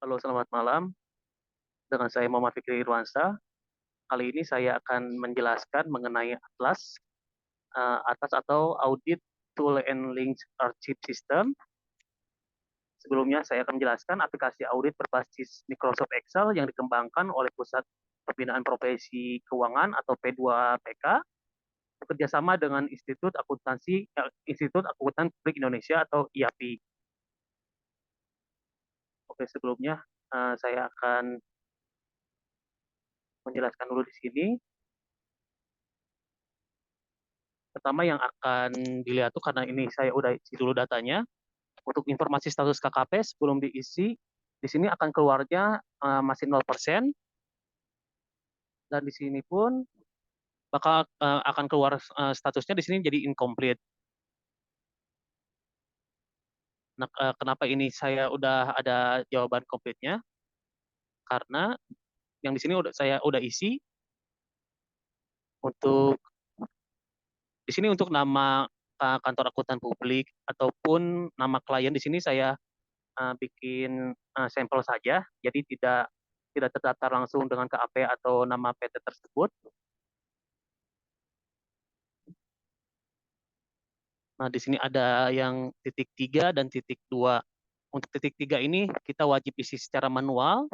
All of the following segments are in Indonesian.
Halo, selamat malam. Dengan saya Muhammad Fikri Irwansyah. Kali ini saya akan menjelaskan mengenai Atlas atau Audit Tool and Link Archive System. Sebelumnya saya akan menjelaskan aplikasi audit berbasis Microsoft Excel yang dikembangkan oleh Pusat Pembinaan Profesi Keuangan atau P2PK bekerjasama dengan Institut Akuntan Publik Indonesia atau IAPI. Oke, sebelumnya saya akan menjelaskan dulu di sini. Pertama yang akan dilihat tuh karena ini saya udah isi dulu datanya. Untuk informasi status KKP sebelum diisi, di sini akan keluarnya masih 0%, dan di sini pun bakal akan keluar statusnya di sini jadi incomplete. Nah, kenapa ini saya udah ada jawaban komplitnya? Karena yang di sini saya udah isi untuk di sini untuk nama kantor akuntan publik ataupun nama klien di sini saya bikin sampel saja, jadi tidak terdaftar langsung dengan KAP atau nama PT tersebut. Nah, di sini ada yang titik 3 dan titik 2. Untuk titik 3 ini kita wajib isi secara manual.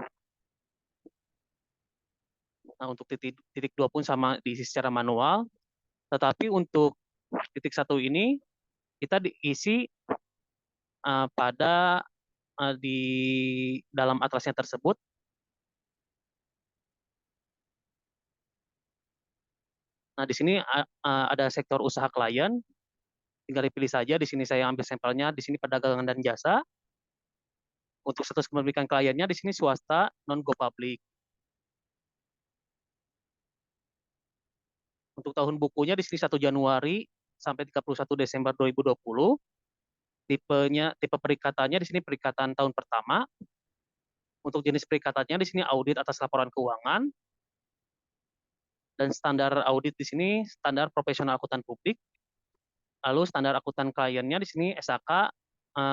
Nah, untuk titik 2 pun sama diisi secara manual. Tetapi untuk titik 1 ini kita diisi pada di dalam atlasnya tersebut. Nah, di sini ada sektor usaha klien, tinggal dipilih saja. Di sini saya ambil sampelnya, di sini perdagangan dan jasa. Untuk status kepemilikan kliennya di sini swasta, non go public. Untuk tahun bukunya di sini 1 Januari sampai 31 Desember 2020. Tipe perikatannya di sini perikatan tahun pertama. Untuk jenis perikatannya di sini audit atas laporan keuangan, dan standar audit di sini standar profesional akuntan publik. Lalu standar akuntan kliennya di sini SAK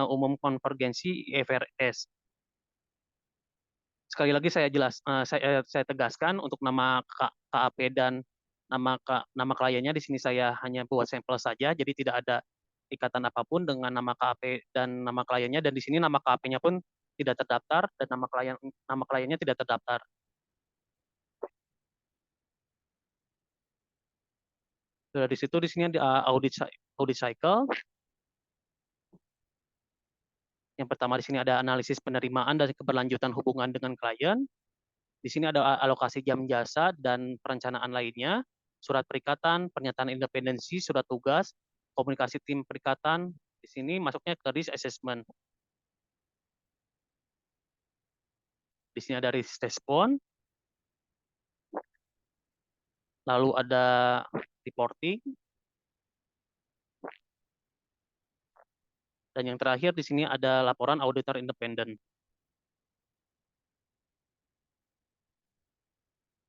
umum konvergensi IFRS. Sekali lagi saya tegaskan untuk nama KAP dan nama kliennya di sini saya hanya buat sampel saja, jadi tidak ada ikatan apapun dengan nama KAP dan nama kliennya, dan di sini nama KAP-nya pun tidak terdaftar dan nama kliennya tidak terdaftar. Dari situ di sini ada audit cycle. Yang pertama di sini ada analisis penerimaan dan keberlanjutan hubungan dengan klien. Di sini ada alokasi jam jasa dan perencanaan lainnya, surat perikatan, pernyataan independensi, surat tugas, komunikasi tim perikatan. Di sini masuknya ke risk assessment. Di sini ada risk response, lalu ada reporting, dan yang terakhir di sini ada laporan auditor independen.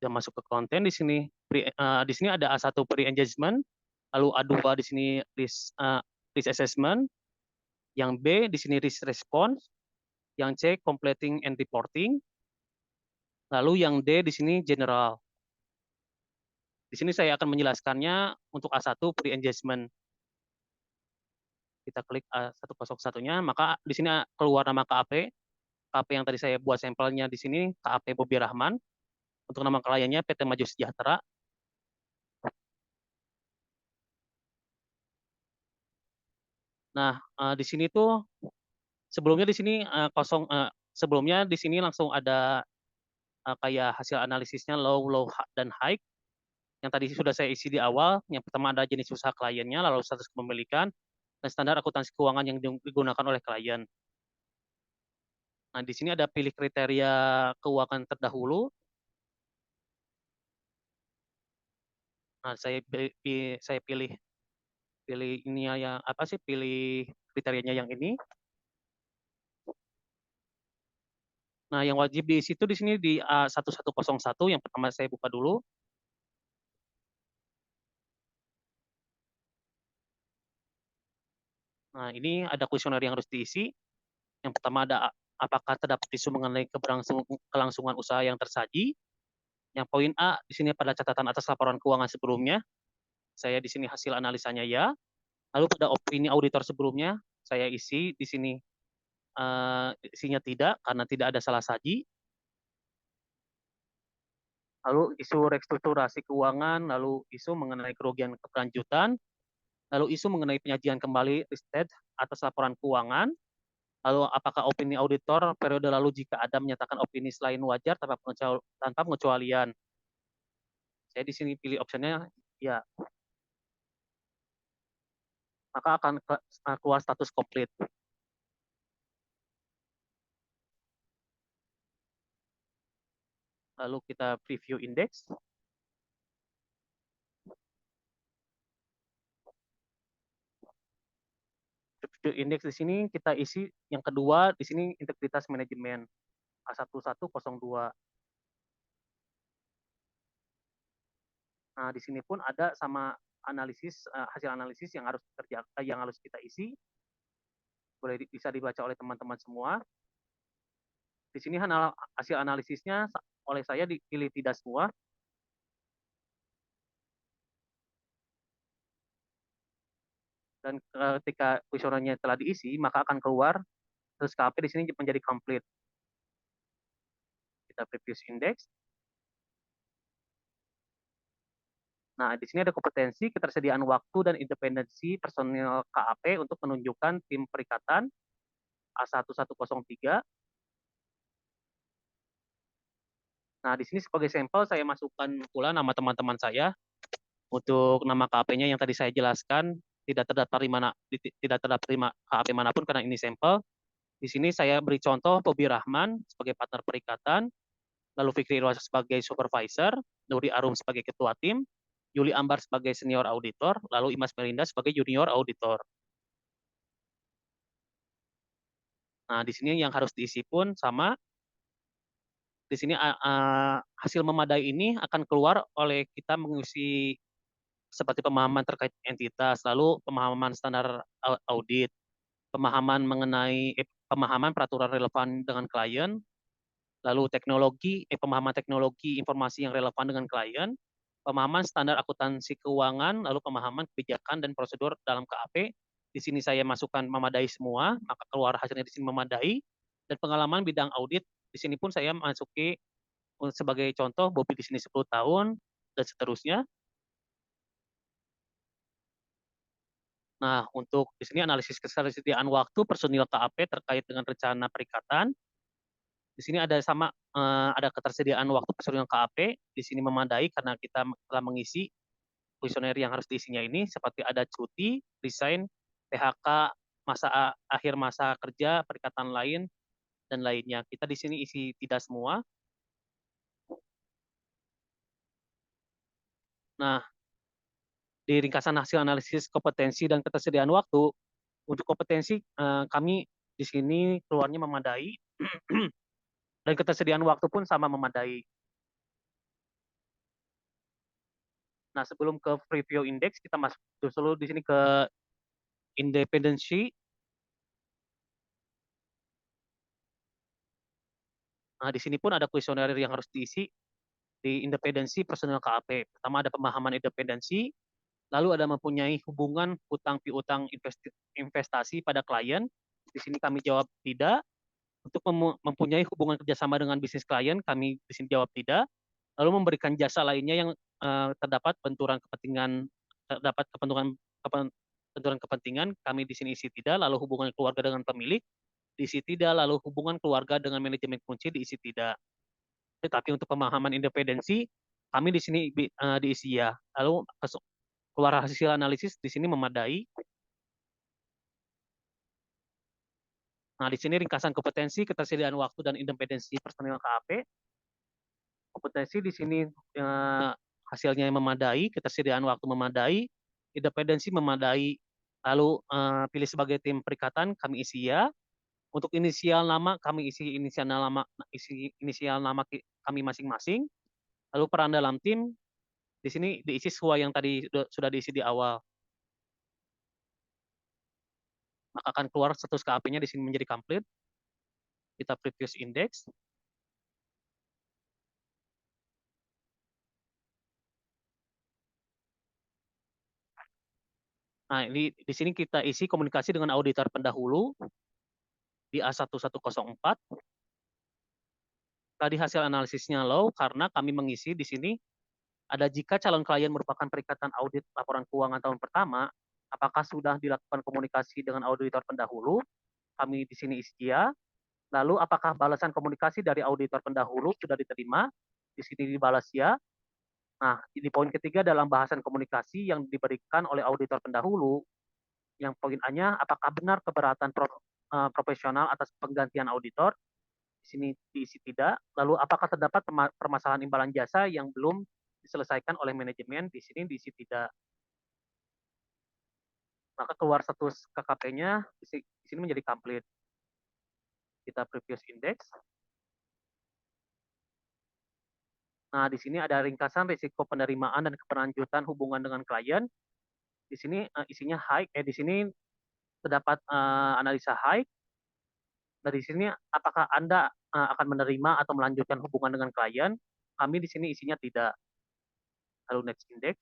Kita masuk ke konten di sini. Di sini ada A1 pre-engagement, lalu A2 di sini risk assessment, yang B di sini risk response, yang C completing and reporting, lalu yang D di sini general. Di sini saya akan menjelaskannya untuk A1 pre-engagement. Kita klik A101-nya, maka di sini keluar nama KAP. KAP yang tadi saya buat sampelnya di sini KAP Bobi Rahman. Untuk nama kliennya PT Maju Sejahtera. Nah, di sini tuh sebelumnya di sini sebelumnya di sini langsung ada kayak hasil analisisnya low, dan high. Yang tadi sudah saya isi di awal. Yang pertama ada jenis usaha kliennya, lalu status kepemilikan, dan standar akuntansi keuangan yang digunakan oleh klien. Nah, di sini ada pilih kriteria keuangan terdahulu. Nah, saya pilih ini yang apa sih? Pilih kriterianya yang ini. Nah, yang wajib diisi itu di sini di A1101 yang pertama saya buka dulu. Nah, ini ada kuesioner yang harus diisi. Yang pertama ada apakah terdapat isu mengenai kelangsungan usaha yang tersaji. Yang poin A di sini pada catatan atas laporan keuangan sebelumnya, saya di sini hasil analisanya ya. Lalu pada opini auditor sebelumnya, saya isi di sini isinya tidak karena tidak ada salah saji. Lalu isu restrukturasi keuangan, lalu isu mengenai kerugian keberlanjutan, lalu isu mengenai penyajian kembali riset atas laporan keuangan, lalu apakah opini auditor periode lalu jika ada menyatakan opini selain wajar tanpa pengecualian. Saya di sini pilih opsinya ya, maka akan keluar status komplit. Lalu kita preview indeks. Preview indeks di sini kita isi yang kedua di sini integritas manajemen A1102. Nah, di sini pun ada sama analisis hasil analisis yang harus yang harus kita isi. Bisa dibaca oleh teman-teman semua. Di sini hasil analisisnya oleh saya dipilih tidak semua. Dan ketika kuesionernya telah diisi, maka akan keluar terus KP di sini menjadi komplit. Kita previous index. Nah, di sini ada kompetensi, ketersediaan waktu, dan independensi personil KAP untuk menunjukkan tim perikatan A1103. Nah, di sini sebagai sampel saya masukkan pula nama teman-teman saya. Untuk nama KAP-nya yang tadi saya jelaskan tidak terdaftar di mana tidak terdaftar di KAP manapun karena ini sampel. Di sini saya beri contoh Bobi Rahman sebagai partner perikatan, lalu Fikri Irwas sebagai supervisor, Nuri Arum sebagai ketua tim, Yuli Ambar sebagai senior auditor, lalu Imas Melinda sebagai junior auditor. Nah, di sini yang harus diisi pun sama. Di sini hasil memadai ini akan keluar oleh kita mengisi seperti pemahaman terkait entitas, lalu pemahaman standar audit, pemahaman peraturan relevan dengan klien, lalu pemahaman teknologi informasi yang relevan dengan klien, pemahaman standar akuntansi keuangan, lalu pemahaman kebijakan dan prosedur dalam KAP. Di sini saya masukkan memadai semua, maka keluar hasilnya di sini memadai. Dan pengalaman bidang audit, di sini pun saya masuki sebagai contoh, Bobi di sini 10 tahun, dan seterusnya. Nah, untuk di sini analisis ketersediaan waktu personil KAP terkait dengan rencana perikatan. Di sini ada ketersediaan waktu personil KAP. Di sini memadai karena kita telah mengisi kuesioner yang harus diisinya ini seperti ada cuti, resign, PHK, akhir masa kerja, perikatan lain dan lainnya. Kita di sini isi tidak semua. Nah, di ringkasan hasil analisis kompetensi dan ketersediaan waktu, untuk kompetensi kami di sini keluarnya memadai dan ketersediaan waktu pun sama memadai. Nah, sebelum ke preview index, kita masuk dulu di sini ke independensi. Nah, di sini pun ada kuesioner yang harus diisi di independensi personil KAP. Pertama ada pemahaman independensi, lalu ada mempunyai hubungan hutang piutang investasi pada klien. Di sini kami jawab tidak. Untuk mempunyai hubungan kerjasama dengan bisnis klien, kami di sini jawab tidak. Lalu memberikan jasa lainnya yang terdapat benturan kepentingan, kami di sini isi tidak. Lalu hubungan keluarga dengan pemilik diisi tidak. Lalu hubungan keluarga dengan manajemen kunci diisi tidak. Tetapi untuk pemahaman independensi, kami di sini diisi ya. Lalu keluar hasil analisis di sini memadai. Nah, di sini ringkasan kompetensi, ketersediaan waktu, dan independensi personil KAP. Kompetensi di sini hasilnya memadai, ketersediaan waktu memadai, independensi memadai. Lalu pilih sebagai tim perikatan, kami isi ya. Untuk inisial nama, kami isi inisial nama kami masing-masing. Lalu peran dalam tim, di sini diisi sesuai yang tadi sudah diisi di awal. Maka akan keluar status KAP-nya di sini menjadi komplit. Kita previous index. Nah, ini di sini kita isi komunikasi dengan auditor pendahulu di A1104. Tadi hasil analisisnya low karena kami mengisi di sini ada jika calon klien merupakan perikatan audit laporan keuangan tahun pertama, apakah sudah dilakukan komunikasi dengan auditor pendahulu? Kami di sini isi ya. Lalu apakah balasan komunikasi dari auditor pendahulu sudah diterima? Di sini dibalas ya. Nah, di poin ketiga dalam bahasan komunikasi yang diberikan oleh auditor pendahulu, yang poin A-nya, apakah benar keberatan profesional atas penggantian auditor? Di sini diisi tidak. Lalu apakah terdapat permasalahan imbalan jasa yang belum diselesaikan oleh manajemen? Di sini diisi tidak. Maka keluar status KKP-nya di sini menjadi complete. Kita previous index. Nah, di sini ada ringkasan risiko penerimaan dan keberlanjutan hubungan dengan klien. Di sini isinya high, di sini terdapat analisa high. Dari sini apakah Anda akan menerima atau melanjutkan hubungan dengan klien? Kami di sini isinya tidak. Lalu next index.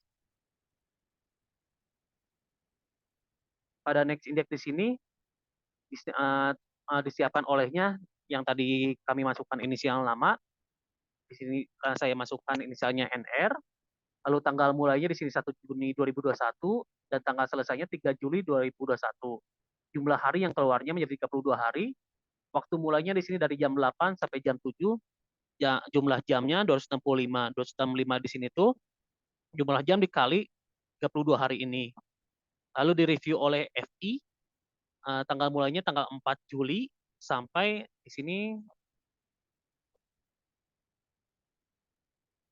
Pada next index di sini disiapkan olehnya yang tadi kami masukkan inisial nama. Di sini saya masukkan inisialnya NR. Lalu tanggal mulainya di sini 1 Juni 2021 dan tanggal selesainya 3 Juli 2021. Jumlah hari yang keluarnya menjadi 32 hari. Waktu mulainya di sini dari jam 8 sampai jam 7. Ya, jumlah jamnya 265. 265 di sini tuh jumlah jam dikali 32 hari ini. Lalu direview oleh FI, tanggal mulainya tanggal 4 Juli sampai di sini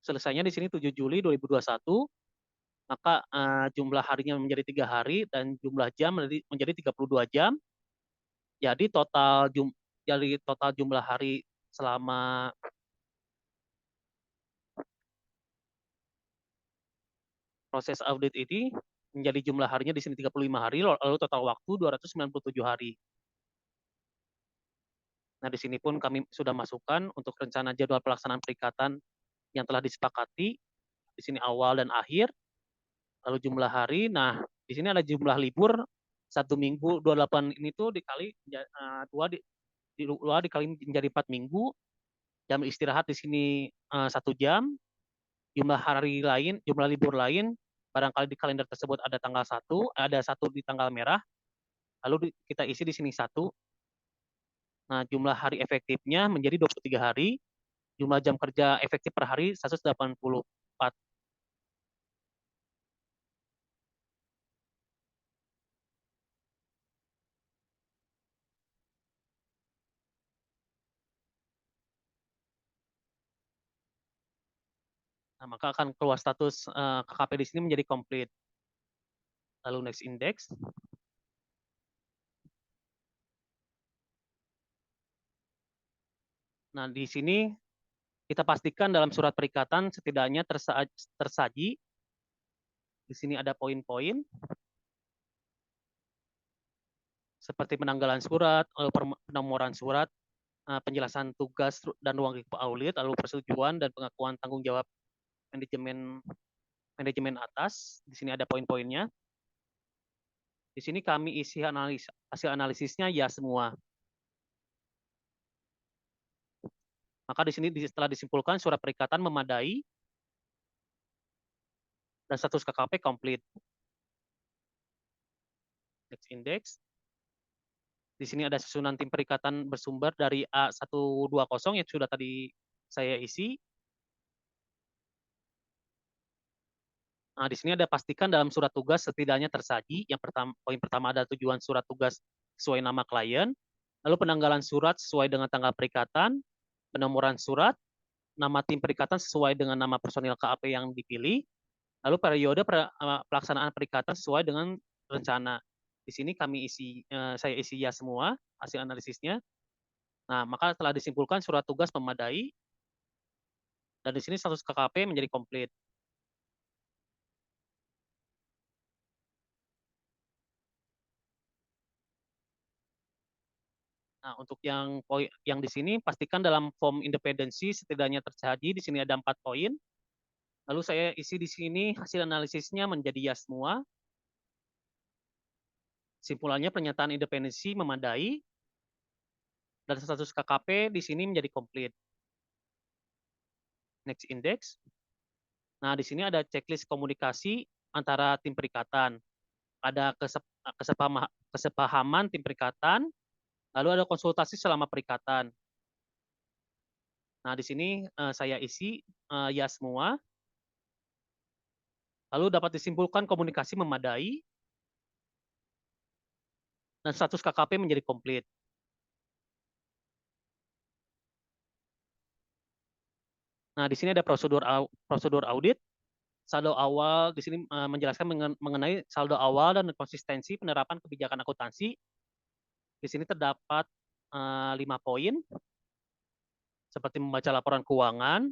selesainya di sini 7 Juli 2021. Maka jumlah harinya menjadi 3 hari dan jumlah jam menjadi 32 jam. Jadi total jumlah hari selama proses audit ini menjadi jumlah harinya di sini 35 hari, lalu total waktu 297 hari. Nah, di sini pun kami sudah masukkan untuk rencana jadwal pelaksanaan perikatan yang telah disepakati, di sini awal dan akhir, lalu jumlah hari. Nah, di sini ada jumlah libur 1 minggu, 28 ini tuh dikali dua dikali menjadi 4 minggu, jam istirahat di sini 1 jam, jumlah hari lain, jumlah libur lain, barangkali di kalender tersebut ada tanggal 1, ada 1 di tanggal merah, lalu kita isi di sini 1. Nah, jumlah hari efektifnya menjadi 23 hari, jumlah jam kerja efektif per hari 184. Nah, maka akan keluar status KKP di sini menjadi komplit. Lalu next index. Nah, di sini kita pastikan dalam surat perikatan setidaknya tersaji. Di sini ada poin-poin seperti penanggalan surat, lalu penomoran surat, penjelasan tugas dan ruang lingkup audit, lalu persetujuan dan pengakuan tanggung jawab manajemen atas. Di sini ada poin-poinnya. Di sini kami isi hasil analisisnya ya semua. Maka di sini setelah disimpulkan surat perikatan memadai dan status KKP komplit. Next index. Di sini ada susunan tim perikatan bersumber dari A120 yang sudah tadi saya isi. Nah, di sini ada pastikan dalam surat tugas setidaknya tersaji. Yang poin pertama ada tujuan surat tugas sesuai nama klien, lalu penanggalan surat sesuai dengan tanggal perikatan, penomoran surat, nama tim perikatan sesuai dengan nama personil KAP yang dipilih, lalu periode pelaksanaan perikatan sesuai dengan rencana. Di sini saya isi ya semua hasil analisisnya. Nah, maka telah disimpulkan surat tugas memadai dan di sini status KKP menjadi komplit. Nah, untuk yang di sini pastikan dalam form independensi setidaknya terjadi di sini ada 4 poin. Lalu saya isi di sini hasil analisisnya menjadi ya semua. Simpulannya pernyataan independensi memadai dan status KKP di sini menjadi komplit. Next index. Nah, di sini ada checklist komunikasi antara tim perikatan. Ada kesepahaman tim perikatan, lalu ada konsultasi selama perikatan. Nah, di sini saya isi ya semua. Lalu dapat disimpulkan komunikasi memadai dan status KKP menjadi komplit. Nah, di sini ada prosedur audit. Saldo awal di sini menjelaskan mengenai saldo awal dan konsistensi penerapan kebijakan akuntansi. Di sini terdapat 5 poin seperti membaca laporan keuangan,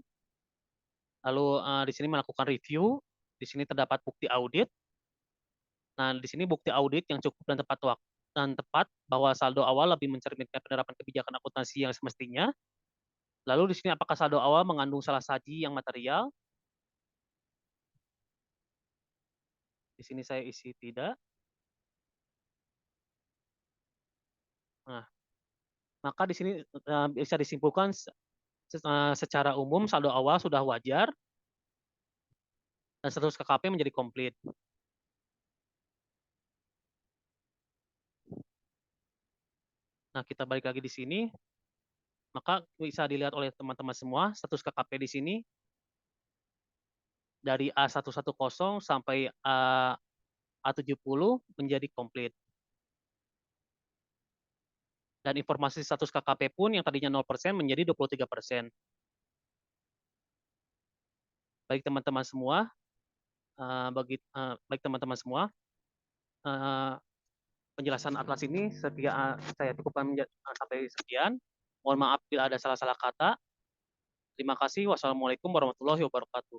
lalu di sini melakukan review, di sini terdapat bukti audit. Nah, di sini bukti audit yang cukup dan tepat bahwa saldo awal lebih mencerminkan penerapan kebijakan akuntansi yang semestinya. Lalu di sini apakah saldo awal mengandung salah saji yang material? Di sini saya isi tidak. Nah, maka di sini bisa disimpulkan secara umum saldo awal sudah wajar dan status KKP menjadi komplit. Nah, kita balik lagi di sini, maka bisa dilihat oleh teman-teman semua status KKP di sini dari A110 sampai A70 menjadi komplit. Dan informasi status KKP pun yang tadinya 0% menjadi 23%. Baik teman-teman semua, baik teman-teman semua, penjelasan Atlas ini saya cukupkan sampai sekian. Mohon maaf bila ada salah-salah kata. Terima kasih. Wassalamualaikum warahmatullahi wabarakatuh.